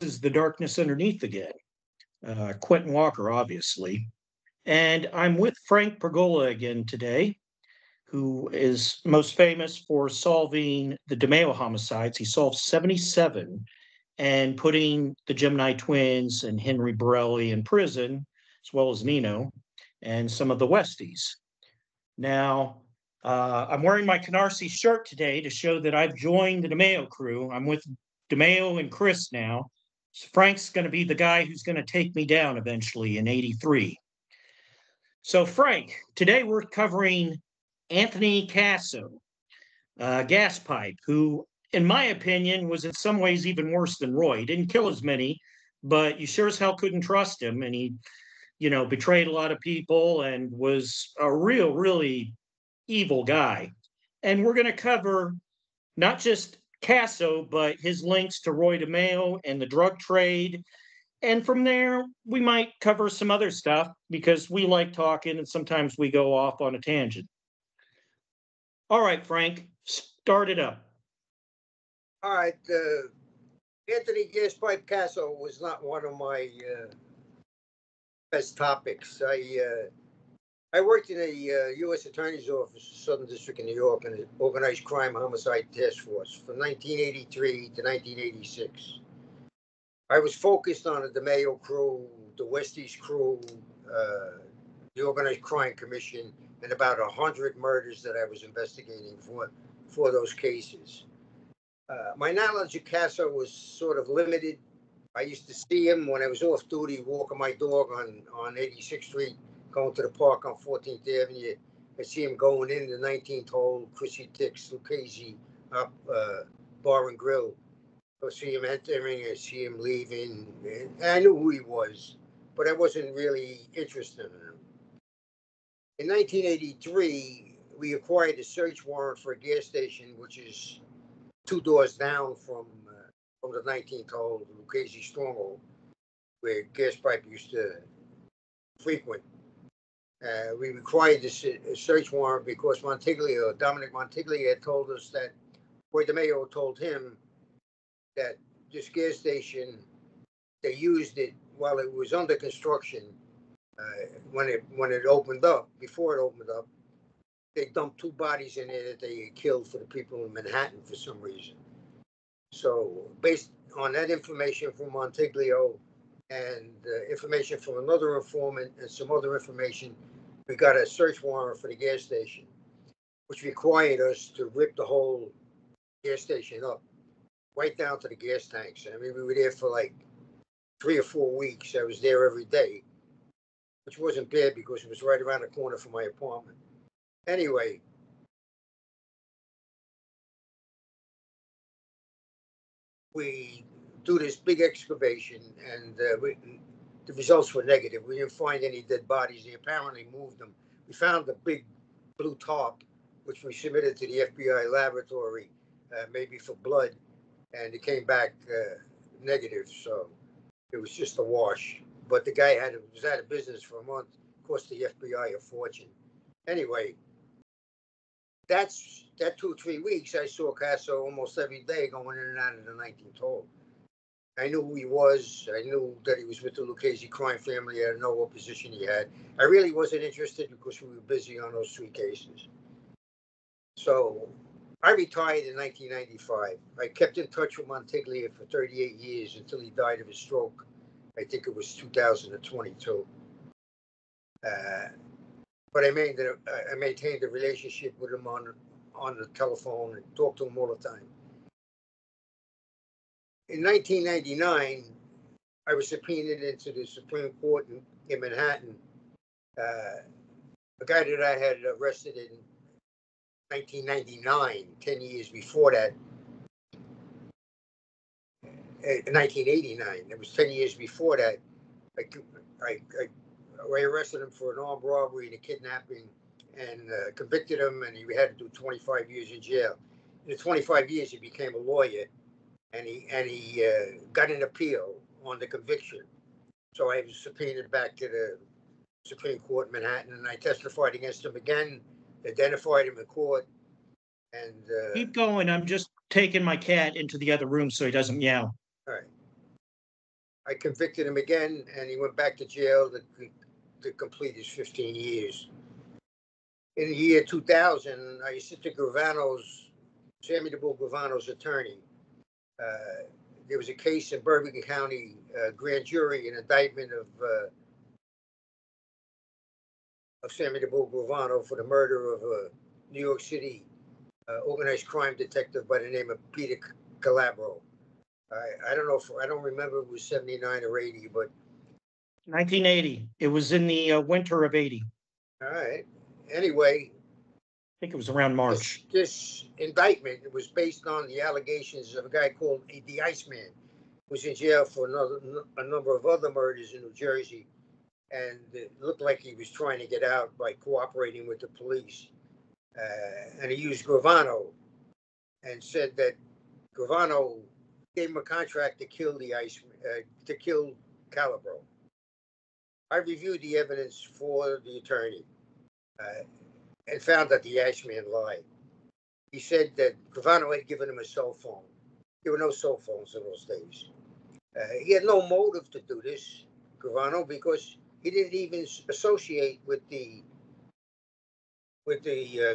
is The Darkness Underneath again. Quentin Walker, obviously. And I'm with Frank Pergola again today, who is most famous for solving the DeMeo homicides. He solved 77 and putting the Gemini twins and Henry Borelli in prison, as well as Nino and some of the Westies. Now, I'm wearing my Canarsie shirt today to show that I've joined the DeMeo crew. I'm with DeMeo and Chris now. So Frank's going to be the guy who's going to take me down eventually in 83. So, Frank, today we're covering Anthony Casso, gas pipe, who, in my opinion, was in some ways even worse than Roy. He didn't kill as many, but you sure as hell couldn't trust him. And he, betrayed a lot of people and was a really evil guy. And we're going to cover not just Casso, but his links to Roy DeMeo and the drug trade. And from there, we might cover some other stuff because we like talking and sometimes we go off on a tangent. All right, Frank, start it up. All right. Anthony Gaspipe Casso was not one of my best topics. I worked in a U.S. Attorney's Office, Southern District of New York, in an organized crime homicide task force from 1983 to 1986. I was focused on the DeMeo crew, the Westies crew, the Organized Crime Commission, and about 100 murders that I was investigating for those cases. My knowledge of Casso was sort of limited. I used to see him when I was off duty, walking my dog on 86th Street, going to the park on 14th Avenue. I see him going in the 19th hole, Chrissy Tix, Lucchese, up Bar and Grill. I see him entering, I see him leaving. And I knew who he was, but I wasn't really interested in him. In 1983, we acquired a search warrant for a gas station, which is 2 doors down from the 19th hole, the Lucchese Stronghold, where Gaspipe used to frequent. We required this search warrant because Dominic Montiglia had told us that Roy DeMeo told him that this gas station, they used it while it was under construction. When it opened up, before it opened up, they dumped 2 bodies in there that they had killed for the people in Manhattan for some reason. So based on that information from Montiglio and information from another informant and some other information, we got a search warrant for the gas station, which required us to rip the whole gas station up, right down to the gas tanks. I mean, we were there for like 3 or 4 weeks. I was there every day, which wasn't bad because it was right around the corner from my apartment. Anyway, we do this big excavation, and the results were negative. We didn't find any dead bodies. They apparently moved them. We found a big blue tarp, which we submitted to the FBI laboratory, maybe for blood, and it came back negative. So it was just a wash. But the guy was out of business for a month. Cost the FBI a fortune. Anyway, that 2 or 3 weeks, I saw Casso almost every day going in and out of the 19th hole. I knew who he was. I knew that he was with the Lucchese crime family. I didn't know what position he had. I really wasn't interested because we were busy on those 3 cases. So I retired in 1995. I kept in touch with Montiglia for 38 years until he died of a stroke. I think it was 2022. But I maintained a relationship with him on the telephone and talked to him all the time. In 1999, I was subpoenaed into the Supreme Court in Manhattan. A guy that I had arrested in 1999, 10 years before that, 1989. It was 10 years before that. I arrested him for an armed robbery and a kidnapping, and convicted him, and he had to do 25 years in jail. In the 25 years, he became a lawyer, and he got an appeal on the conviction. So I was subpoenaed back to the Supreme Court in Manhattan, and I testified against him again, identified him in court, and keep going. I'm just taking my cat into the other room so he doesn't meow. All right. I convicted him again, and he went back to jail to complete his 15 years. In the year 2000, I assisted Sammy DeBull Gravano's attorney. There was a case in Bergen County grand jury, an indictment of Sammy DeBull Gravano for the murder of a New York City organized crime detective by the name of Peter Calabro. I don't know I don't remember if it was 79 or 80, but 1980. It was in the winter of 80. all right. Anyway, I think it was around March. This indictment was based on the allegations of a guy called the Iceman, who was in jail for a number of other murders in New Jersey, and it looked like he was trying to get out by cooperating with the police. And he used Gravano, and said that Gravano gave him a contract to kill the Iceman, to kill Calabro. I reviewed the evidence for the attorney and found that the Iceman lied. He said that Gravano had given him a cell phone. There were no cell phones in those days. He had no motive to do this, Gravano, because he didn't even associate with the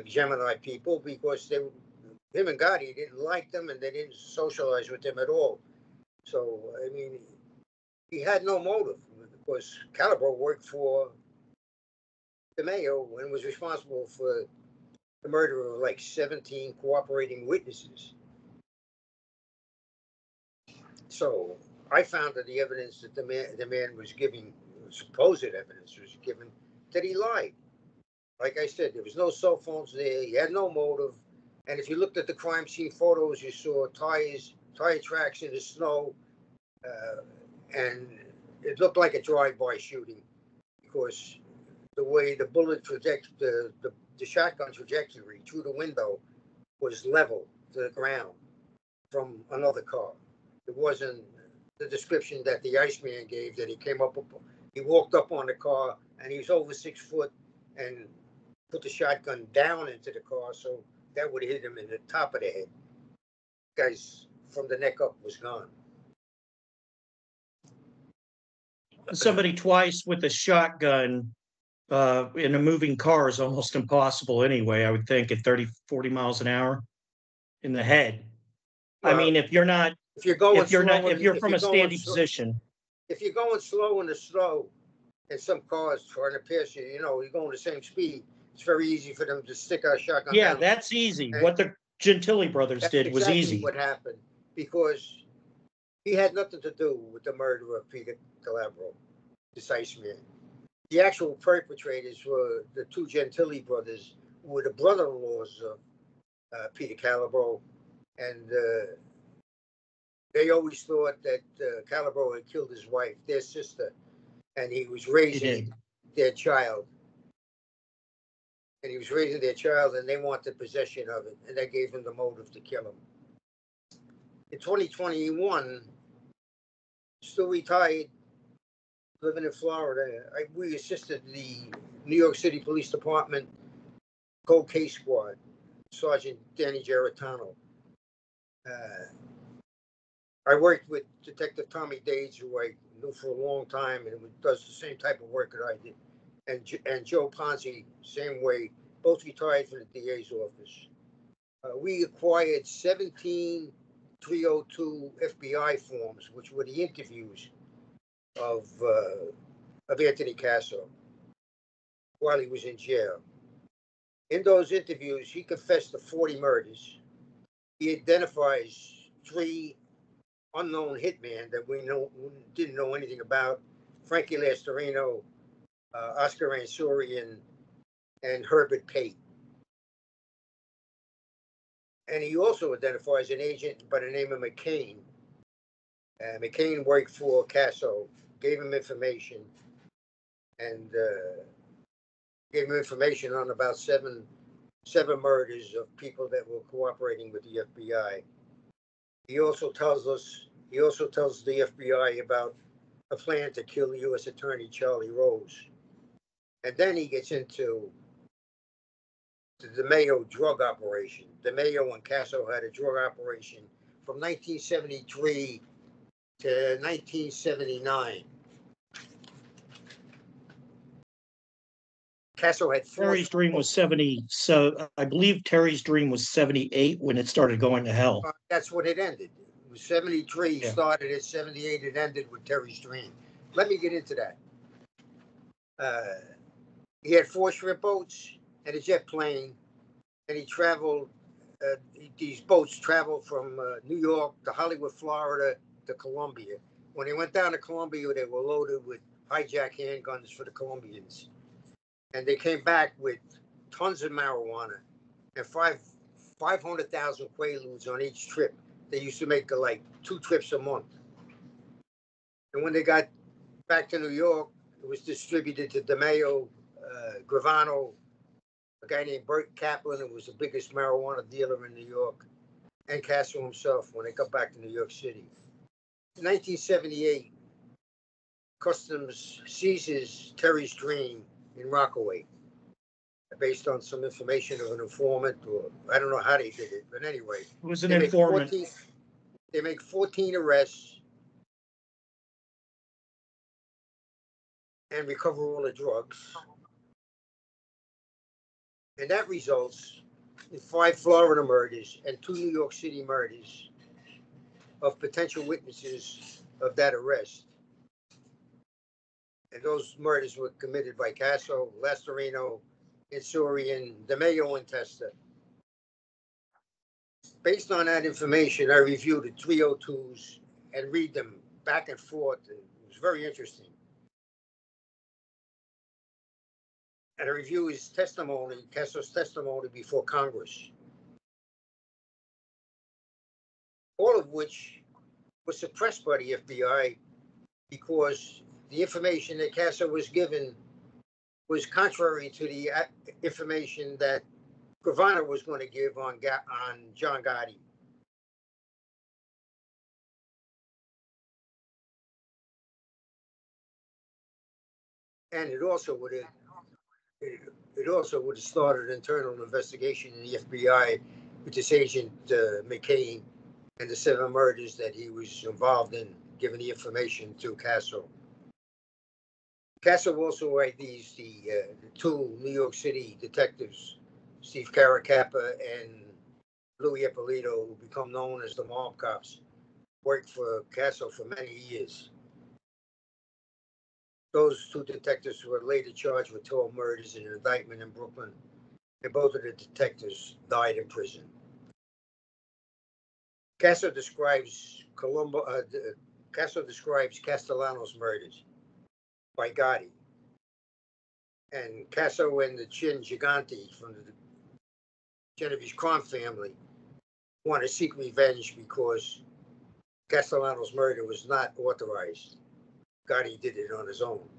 Gemini people, because him and Gotti didn't like them and they didn't socialize with them at all. So, I mean, he had no motive, because Calabro worked for DeMeo and was responsible for the murder of like 17 cooperating witnesses. So I found that the evidence that the man was giving, supposed evidence was given, that he lied. Like I said, there was no cell phones there. He had no motive. And if you looked at the crime scene photos, you saw tire tracks in the snow, and it looked like a drive-by shooting, because the way the bullet the shotgun trajectory through the window was level to the ground from another car. It wasn't the description that the Iceman gave, that he walked up on the car and he was over 6 foot and put the shotgun down into the car, so that would hit him in the top of the head. Guys, from the neck up, was gone. Somebody twice with a shotgun in a moving car is almost impossible anyway, I would think, at 30, 40 miles an hour in the head. Well, I mean, if you're from a standing position. If you're going slow in the snow and some cars trying to pass you, you're going the same speed, it's very easy for them to stick a shotgun down. That's easy. And what the Gentili brothers did was easy. What happened, because he had nothing to do with the murder of Peter Calabro, this Iceman. The actual perpetrators were the two Gentili brothers, who were the brother-in-laws of Peter Calabro, and they always thought that Calabro had killed his wife, their sister, and he was raising their child. And he was raising their child, and they wanted possession of it, and that gave him the motive to kill him. In 2021, still retired, living in Florida, we assisted the New York City Police Department Cold Case Squad, Sergeant Danny Geritano. I worked with Detective Tommy Dades, who I knew for a long time, and does the same type of work that I did. And Joe Ponzi, same way, both retired from the DA's office. We acquired 17 302 FBI forms, which were the interviews of Anthony Casso while he was in jail. In those interviews, he confessed to 40 murders. He identifies 3 unknown hitmen that we didn't know anything about: Frankie Lastorino, Oscar Ansurian, and Herbert Pate. And he also identifies an agent by the name of McCain. McCain worked for Casso, gave him information, and gave him information on about seven murders of people that were cooperating with the FBI. He also tells the FBI about a plan to kill U.S. Attorney Charlie Rose. And then he gets into the DeMeo drug operation. DeMeo and Casso had a drug operation from 1973 to 1979. Casso had Terry's dream was 70. So I believe Terry's dream was 78 when it started going to hell. That's when it ended. It was 73, Yeah. started at 78, it ended with Terry's dream. Let me get into that. He had 4 shrimp boats and a jet plane, and he traveled. These boats traveled from New York to Hollywood, Florida to Colombia. When they went down to Colombia, they were loaded with hijack handguns for the Colombians. And they came back with tons of marijuana and 500,000 quaaludes on each trip. They used to make like 2 trips a month. And when they got back to New York, it was distributed to DeMeo, Gravano, a guy named Bert Kaplan, who was the biggest marijuana dealer in New York, and Casso himself when they got back to New York City. In 1978, Customs seizes Terry's dream in Rockaway, based on some information of an informant, or I don't know how they did it, but anyway. It was an informant. They make 14 arrests and recover all the drugs. And that results in 5 Florida murders and 2 New York City murders of potential witnesses of that arrest. And those murders were committed by Casso, Lastarino, Insurian, DeMeo, and Testa. Based on that information, I reviewed the 302s and read them back and forth, and it was very interesting. And I review his testimony, Casso's testimony before Congress, all of which was suppressed by the FBI because the information that Casso was given was contrary to the information that Gravano was going to give on John Gotti. And it also would have started an internal investigation in the FBI with this agent McCain and the 7 murders that he was involved in, giving the information to Casso. Casso also IDs the 2 New York City detectives, Steve Caracappa and Louis Ippolito, who become known as the Mob Cops, worked for Casso for many years. Those 2 detectives were later charged with 12 murders in an indictment in Brooklyn, and both of the detectives died in prison. Casso describes Castellano's murders by Gotti. And Casso and the Chin Gigante from the Genovese crime family want to seek revenge because Castellano's murder was not authorized. Gotti did it on his own.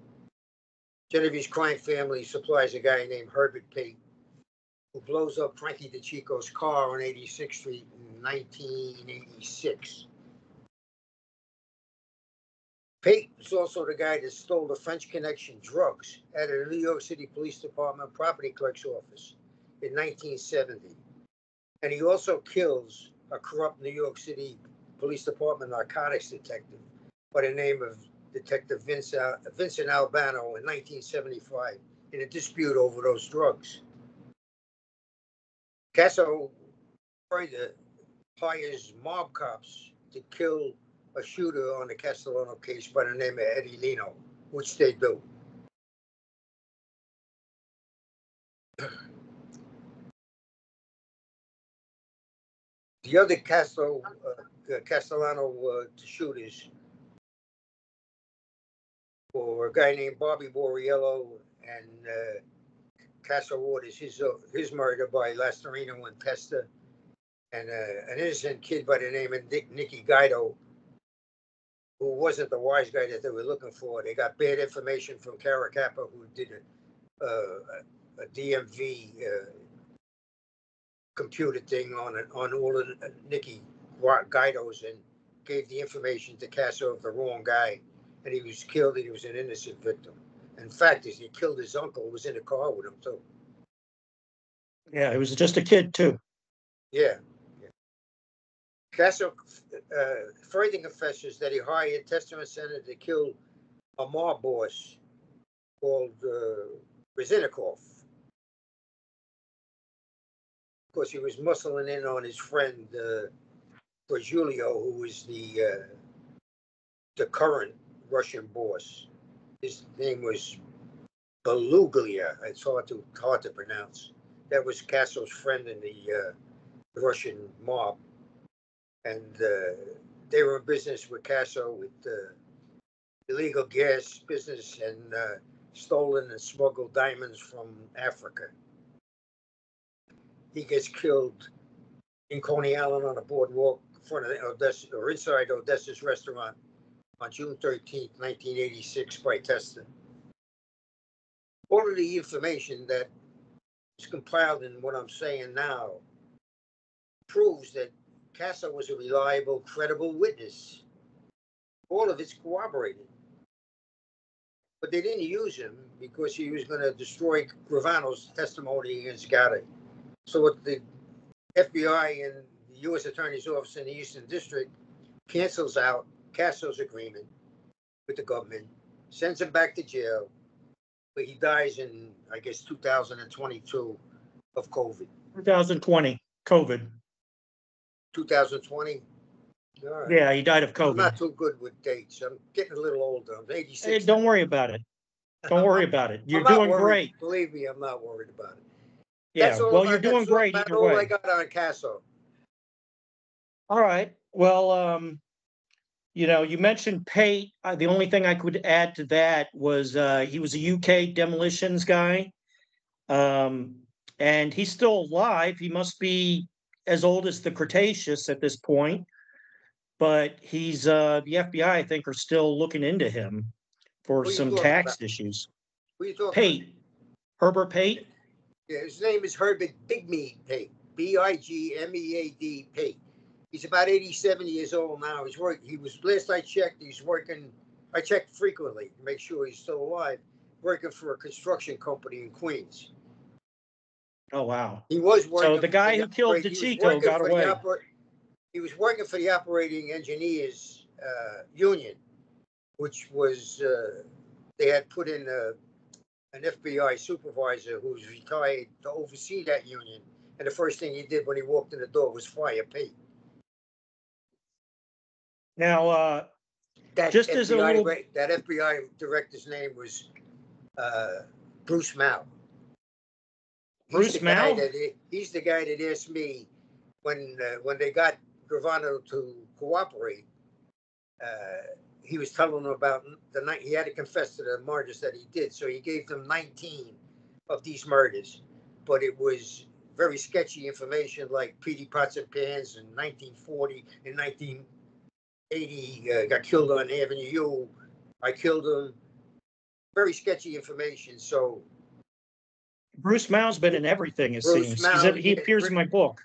Genovese crime family supplies a guy named Herbert Pate, who blows up Frankie DeChico's car on 86th Street in 1986. Pate was also the guy that stole the French Connection drugs out of the New York City Police Department property clerk's office in 1970. And he also kills a corrupt New York City Police Department narcotics detective by the name of Detective Vincent Albano in 1975 in a dispute over those drugs. Casso hires mob cops to kill a shooter on the Castellano case by the name of Eddie Lino, which they do. The other Castellano shooters were a guy named Bobby Borriello, and Casso orders his murder by Lastarino and Testa, and an innocent kid by the name of Nicky Guido, who wasn't the wise guy that they were looking for. They got bad information from Caracappa, who did a DMV computer thing on all of Nicky Guidos, and gave the information to Casso of the wrong guy, and he was killed, and he was an innocent victim. In fact, he killed his uncle, who was in the car with him too. Yeah, he was just a kid too. Yeah. Casso further confesses that he hired Testament Center to kill a mob boss called Rezinikov. Of course, he was muscling in on his friend Julio, who was the current Russian boss. His name was Beluglia. It's hard to pronounce. That was Casso's friend in the Russian mob, and they were in business with Casso with illegal gas business and stolen and smuggled diamonds from Africa. He gets killed in Coney Island on a boardwalk in front of Odessa, or inside Odessa's restaurant on June 13th, 1986 by Testa. All of the information that is compiled in what I'm saying now proves that Casso was a reliable, credible witness. All of it's corroborated. But they didn't use him because he was going to destroy Gravano's testimony against Gotti. So what the FBI and the U.S. Attorney's Office in the Eastern District cancels out Casso's agreement with the government, sends him back to jail, but he dies in, I guess, 2022 of COVID. 2020, COVID. 2020? All right. Yeah, he died of I'm COVID. not too good with dates. I'm getting a little older. I'm 86. Hey, don't worry about it. Don't worry about it. You're I'm not doing worried. great. Believe me, I'm not worried about it. Yeah, That's all well, about, you're doing great that's either all I way. got on Casso. All right. Well, you mentioned Pate. The only thing I could add to that was he was a UK demolitions guy. And he's still alive. He must be as old as the Cretaceous at this point. But he's the FBI, I think, are still looking into him for Who you some talking tax about? issues. Who you talking Pate, Herbert Pate. Yeah, his name is Herbert Bigmead Pate. Bigmead Pate. He's about 87 years old now. He was last I checked. He's working. I checked frequently to make sure he's still alive. Working for a construction company in Queens. Oh wow! He was working. So the guy who killed DeChico got away. He was working for the operating engineers union, which was they had put in an FBI supervisor who was retired to oversee that union. And the first thing he did when he walked in the door was fire Pate. Now, that just FBI, as a little, that FBI director's name was Bruce Mao. Bruce Mao? He's the guy that asked me when they got Gravano to cooperate. He was telling them about the night he had to confess to the murders that he did. So he gave them 19 of these murders, but it was very sketchy information like Petey Pots and Pans in 1940 and 1980 got killed on Avenue U. I killed him. Very sketchy information. So Bruce Mao's been in everything, it seems. He appears in my book.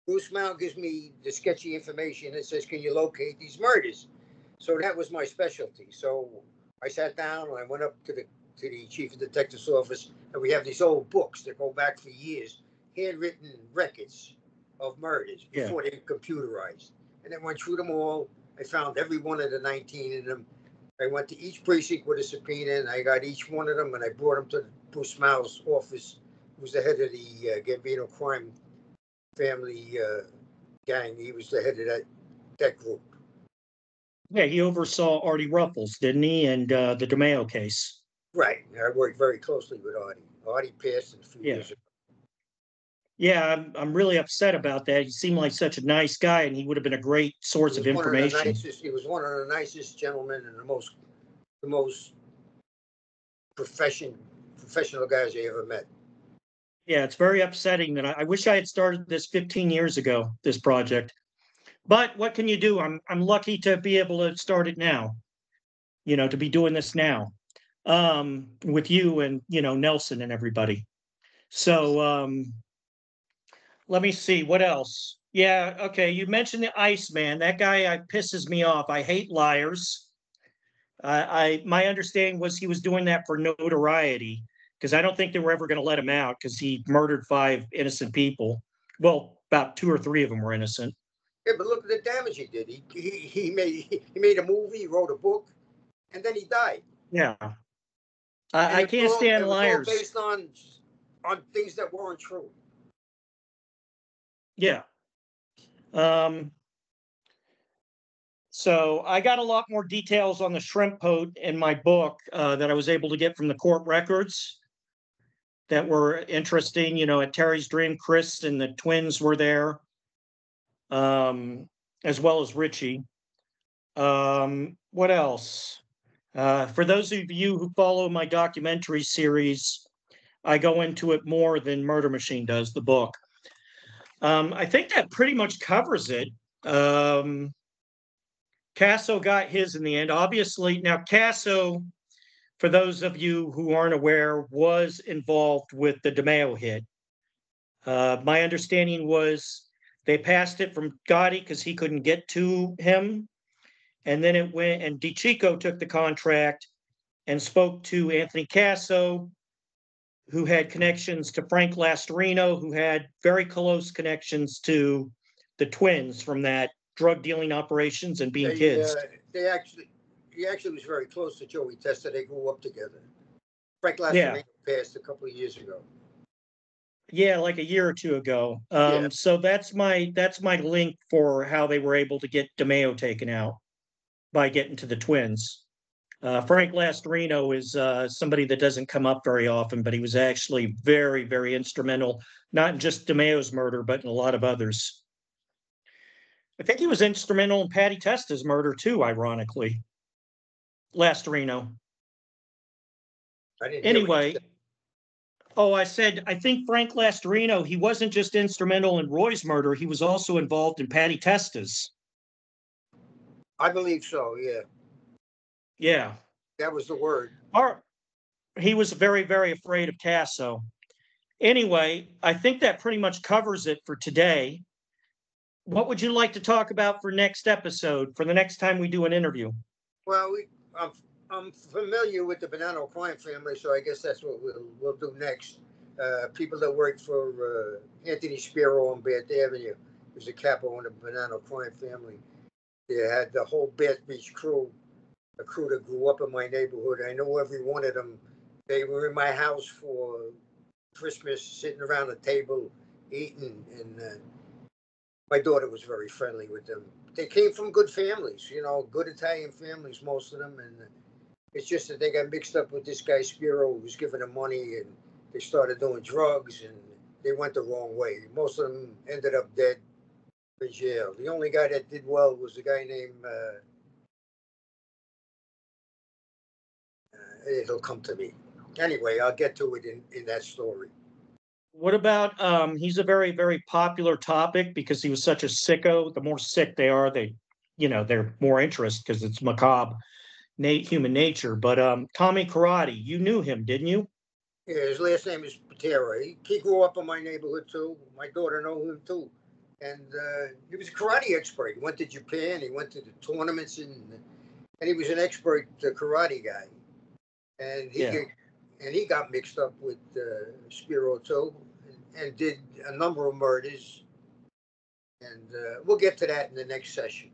Bruce Mao gives me the sketchy information that says, can you locate these murders? So that was my specialty. So I sat down and I went up to the chief of detective's office, and we have these old books that go back for years, handwritten records of murders before they computerized. And then went through them all. I found every one of the 19 in them. I went to each precinct with a subpoena, and I got each one of them, and I brought them to Bruce Mao's office, who was the head of the Gambino crime family gang. He was the head of that group. Yeah, he oversaw Artie Ruffles, didn't he? And the DeMeo case. Right. I worked very closely with Artie. Artie passed a few years ago. Yeah, I'm really upset about that. He seemed like such a nice guy, and he would have been a great source of information. He was one of the nicest gentlemen and the most professional guys I ever met. Yeah, it's very upsetting that I wish I had started this 15 years ago, this project. But what can you do? I'm lucky to be able to start it now, to be doing this now with you and, Nelson and everybody. So let me see, what else? Yeah, okay, you mentioned the Iceman. That guy pisses me off. I hate liars. My understanding was he was doing that for notoriety, because I don't think they were ever going to let him out because he murdered 5 innocent people. Well, about 2 or 3 of them were innocent. Yeah, but look at the damage he did. He made a movie, he wrote a book, and then he died. Yeah. And I can't stand it was all liars. based on things that weren't true. Yeah. So I got a lot more details on the shrimp boat in my book that I was able to get from the court records that were interesting. At Terry's Dream, Chris and the twins were there, as well as Richie. What else? For those of you who follow my documentary series, I go into it more than Murder Machine does, the book. I think that pretty much covers it. Casso got his in the end. Obviously, now Casso, for those of you who aren't aware, was involved with the DeMeo hit. My understanding was they passed it from Gotti because he couldn't get to him. And then it went, and DiCicco took the contract and spoke to Anthony Casso, who had connections to Frank Lastarino, who had very close connections to the twins from that drug dealing operations and being kids. He actually was very close to Joey Testa. They grew up together. Frank Lastarino passed a couple of years ago. Yeah, like a year or two ago. So that's my link for how they were able to get DeMeo taken out by getting to the twins. Frank Lastarino is somebody that doesn't come up very often, but he was actually very, very instrumental, not in just DeMeo's murder, but in a lot of others. I think he was instrumental in Patty Testa's murder too, ironically. Lastarino. Anyway, I think Frank Lastarino, he wasn't just instrumental in Roy's murder, he was also involved in Patty Testa's. I believe so, yeah. Yeah. That was the word. He was very, very afraid of Casso. Anyway, I think that pretty much covers it for today. What would you like to talk about for next episode, for the next time we do an interview? Well, I'm familiar with the Bonanno crime family, so I guess that's what we'll do next. People that worked for Anthony Spiro on Bath Avenue, who's a capo in the Bonanno crime family. They had the whole Bath Beach crew, a crew that grew up in my neighborhood. I know every one of them. They were in my house for Christmas, sitting around the table, eating, and my daughter was very friendly with them. They came from good families, good Italian families, most of them, and it's just that they got mixed up with this guy Spiro, who was giving them money, and they started doing drugs, and they went the wrong way. Most of them ended up dead in jail. The only guy that did well was a guy named, it'll come to me. Anyway, I'll get to it in that story. What about, he's a very, very popular topic because he was such a sicko. The more sick they are, they're more interest because it's macabre human nature. But Tommy Karate, you knew him, didn't you? Yeah, his last name is Patera. He grew up in my neighborhood too. My daughter knew him too. And he was a karate expert. He went to Japan. He went to the tournaments, and he was an expert karate guy. And he got mixed up with Spiro too, and did a number of murders. And we'll get to that in the next session.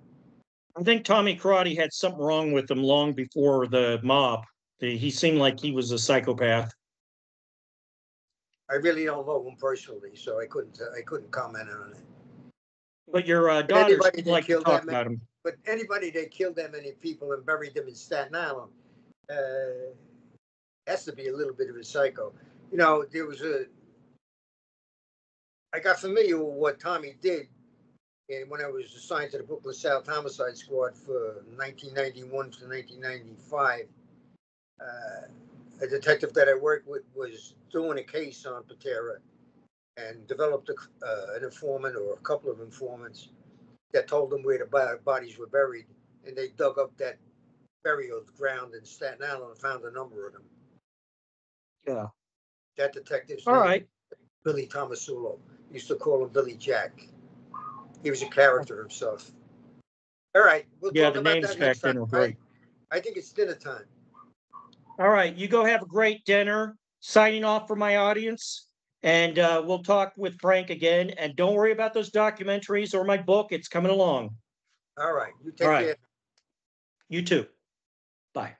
I think Tommy Karate had something wrong with him long before the mob. He seemed like he was a psychopath. I really don't know him personally, so I couldn't comment on it. But your daughters would like to talk about him. But anybody that killed that many people and buried them in Staten Island has to be a little bit of a psycho. I got familiar with what Tommy did when I was assigned to the Brooklyn South Homicide Squad for 1991 to 1995. A detective that I worked with was doing a case on Patera and developed an informant or a couple of informants that told them where the bodies were buried, and they dug up that burial ground in Staten Island and found a number of them. Yeah. That detective's All name, right. Billy Tomasulo. Used to call him Billy Jack. He was a character himself. All right, we'll talk about that next time. Great. I think it's dinner time. All right, you go have a great dinner. Signing off for my audience. And we'll talk with Frank again. And don't worry about those documentaries or my book. It's coming along. All right. You All take right. care. You too. Bye.